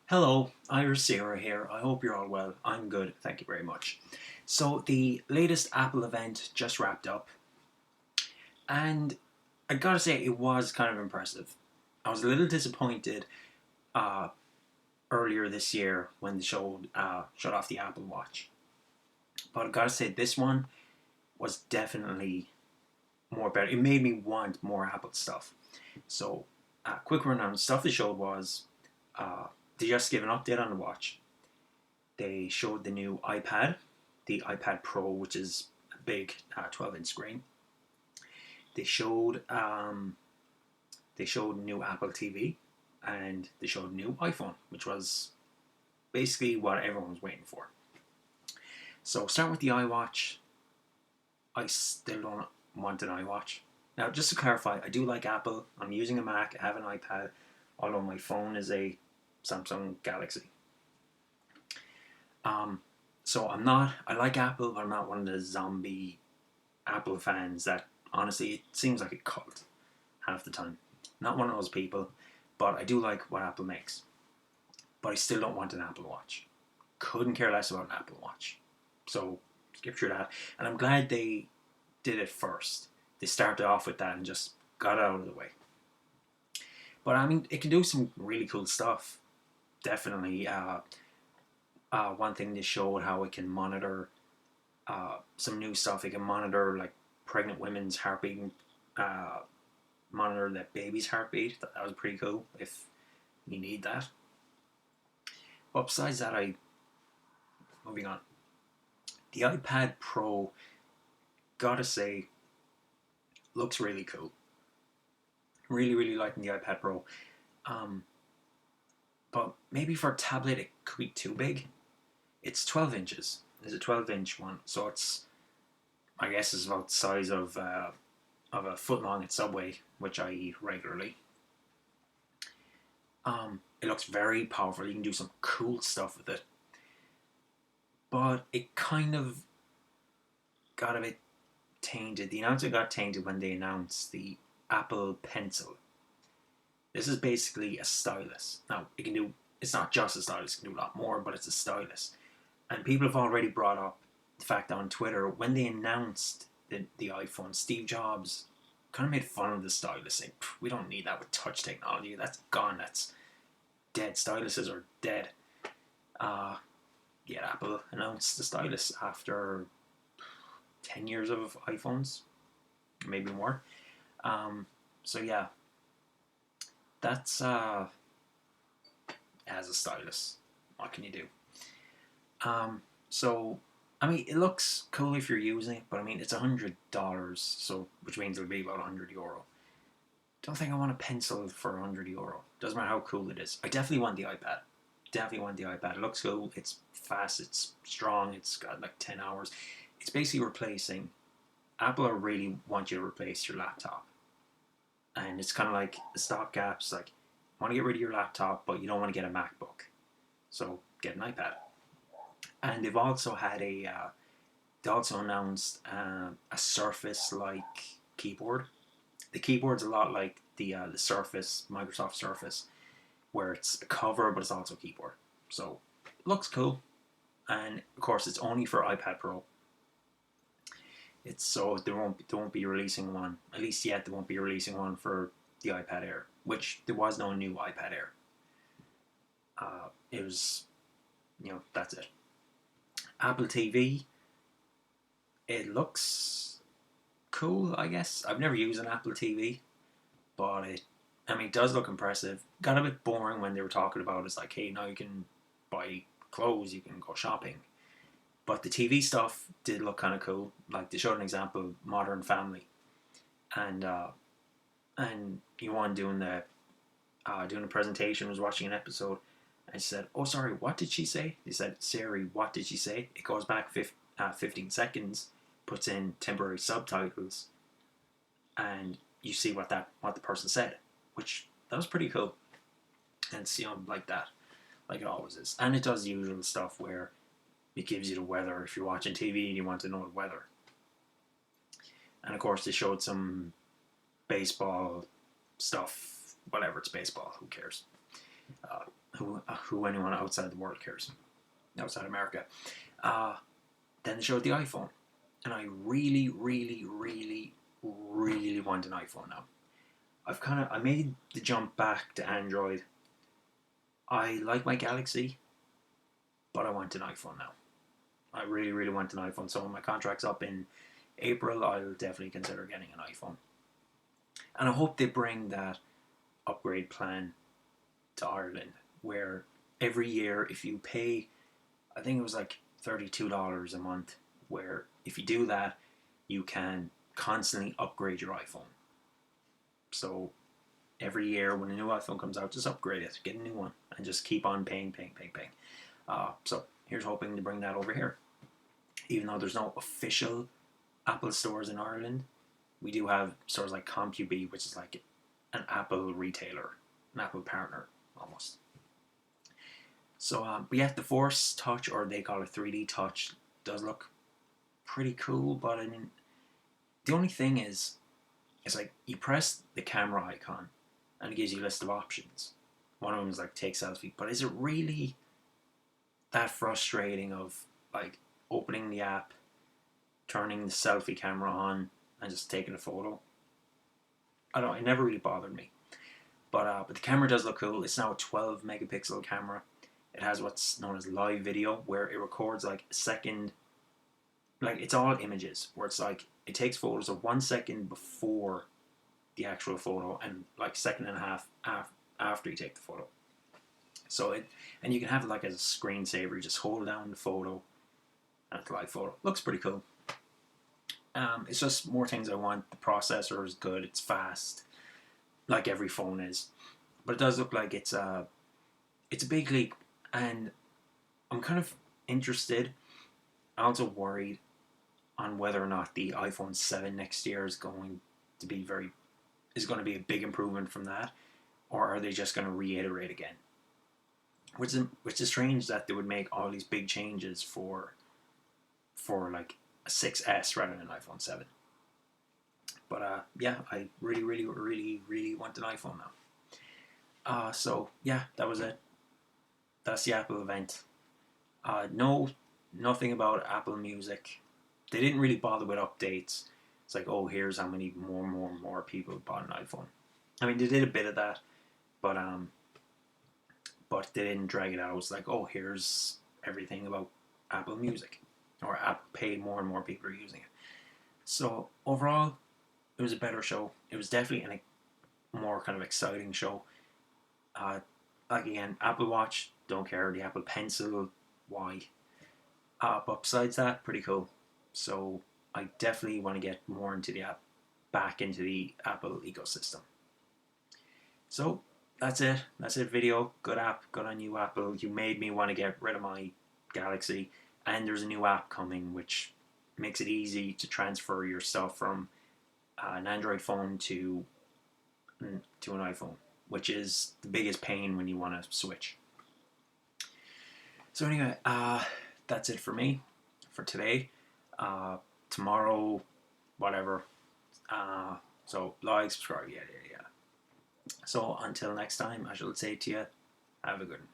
Hello, Irish Sarah here. I hope you're all well. I'm good, thank you very much. So, the latest Apple event just wrapped up, and I gotta say, it was kind of impressive. I was a little disappointed uh, earlier this year when they showed off the Apple Watch, but I gotta say, this one was definitely more better. It made me want more Apple stuff. So, quick rundown stuff they showed was uh, they just gave an update on the watch. They showed the new iPad, the iPad Pro, which is a big 12-inch screen. They showed new Apple TV, and they showed new iPhone, which was basically what everyone was waiting for. So starting with the iWatch, I still don't want an iWatch. Now, just to clarify, I do like Apple. I'm using a Mac. I have an iPad, although my phone is a Samsung Galaxy. Um, so I like Apple, but I'm not one of the zombie Apple fans that honestly it seems like a cult half the time. Not one of those people, but I do like what Apple makes. But I still don't want an Apple Watch. Couldn't care less about an Apple Watch. So skip through that. And I'm glad they did it first. They started off with that and just got it out of the way. But I mean, it can do some really cool stuff. Definitely. One thing they showed how it can monitor some new stuff. It can monitor like pregnant women's heartbeat, uh, monitor that baby's heartbeat. That was pretty cool if you need that. But besides that, moving on. The iPad Pro, gotta say, looks really cool. Really, really liking the iPad Pro. Um, but maybe for a tablet, it could be too big. It's 12 inches. It's a 12-inch one, so I guess it's about the size of a foot long at Subway, which I eat regularly. It looks very powerful. You can do some cool stuff with it, but it kind of got a bit tainted. The announcement got tainted when they announced the Apple Pencil. This is basically a stylus. Now it can do. It's not just a stylus. It can do a lot more, but it's a stylus. And people have already brought up the fact on Twitter when they announced the iPhone, Steve Jobs kind of made fun of the stylus, saying, "We don't need that with touch technology. That's gone. That's dead. Styluses are dead." Uh, Yet Apple announced the stylus after 10 years of iPhones, maybe more. So yeah, that's as a stylus. What can you do? So I mean, it looks cool if you're using it, but I mean, it's $100, so which means it'll be about €100. Don't think I want a pencil for €100. Doesn't matter how cool it is. I definitely want the iPad. Definitely want the iPad. It looks cool. It's fast. It's strong. It's got like 10 hours. It's basically replacing. Apple really want you to replace your laptop, and it's kind of like the stopgaps. Like, want to get rid of your laptop, but you don't want to get a MacBook, so get an iPad. And they've also had they also announced a Surface-like keyboard. The keyboard's a lot like the Surface, Microsoft Surface, where it's a cover but it's also a keyboard. So it looks cool, and of course it's only for iPad Pro. It's so they won't be releasing one, at least yet. They won't be releasing one for the iPad Air, which there was no new iPad Air. It was, that's it. Apple TV, it looks cool, I guess. I've never used an Apple TV, but it does look impressive. Got a bit boring when they were talking about it's like, hey, now you can buy clothes, you can go shopping. But the TV stuff did look kind of cool. Like they showed an example of Modern Family, and Yuan doing a presentation was watching an episode, and she said, "Oh, sorry, what did she say?" He said, "Siri, what did she say?" It goes back 15 seconds, puts in temporary subtitles, and you see what the person said, which that was pretty cool. And it's like that, like it always is, and it does the usual stuff where it gives you the weather if you're watching TV and you want to know the weather. And of course, they showed some baseball stuff. Whatever, it's baseball. Who cares? who anyone outside the world cares, outside America. Uh, then they showed the iPhone, and I really, really, really, really want an iPhone now. I made the jump back to Android. I like my Galaxy, but I want an iPhone now. I really, really want an iPhone. So when my contract's up in April, I'll definitely consider getting an iPhone. And I hope they bring that upgrade plan to Ireland, where every year, if you pay, I think it was like $32 a month, where if you do that, you can constantly upgrade your iPhone. So every year when a new iPhone comes out, just upgrade it, get a new one, and just keep on paying. So here's hoping to bring that over here. Even though there's no official Apple stores in Ireland, we do have stores like CompuB, which is like an Apple retailer, an Apple partner almost. So, but yeah, the Force Touch, or they call it 3D Touch, does look pretty cool. But I mean, the only thing is, it's like you press the camera icon, and it gives you a list of options. One of them is like take selfie, but is it really that frustrating of like opening the app, turning the selfie camera on, and just taking a photo? I don't. It never really bothered me. But the camera does look cool. It's now a 12 megapixel camera. It has what's known as live video, where it records like a second, like it's all images, where it's like it takes photos of 1 second before the actual photo and like second and a half after you take the photo. And you can have it like as a screensaver. You just hold down the photo and it's a live photo. Looks pretty cool. It's just more things I want. The processor is good. It's fast, like every phone is. But it does look like it's a big leap, and I'm kind of interested. I'm also worried on whether or not the iPhone 7 next year is going to be a big improvement from that, or are they just going to reiterate again? Which is strange that they would make all these big changes for like a 6S rather than an iPhone 7. But yeah, I really, really, really, really want an iPhone now. So yeah, that was it. That's the Apple event. Nothing about Apple Music. They didn't really bother with updates. It's like, oh, here's how many more people bought an iPhone. I mean, they did a bit of that, but they didn't drag it out. It was like, oh, here's everything about Apple Music, or Apple Pay. More and more people are using it. So overall, it was a better show. It was definitely a more kind of exciting show. Like again, Apple Watch, don't care. The Apple Pencil, why? But besides that, pretty cool. So I definitely want to get more into the app, back into the Apple ecosystem. So that's it. That's it. Video. Good app. Good on you, Apple. You made me want to get rid of my Galaxy, and there's a new app coming which makes it easy to transfer your stuff from an Android phone to an iPhone, which is the biggest pain when you want to switch. So anyway, that's it for me for today. Tomorrow, whatever. So like, subscribe, yeah. So until next time, I shall say to you, have a good one.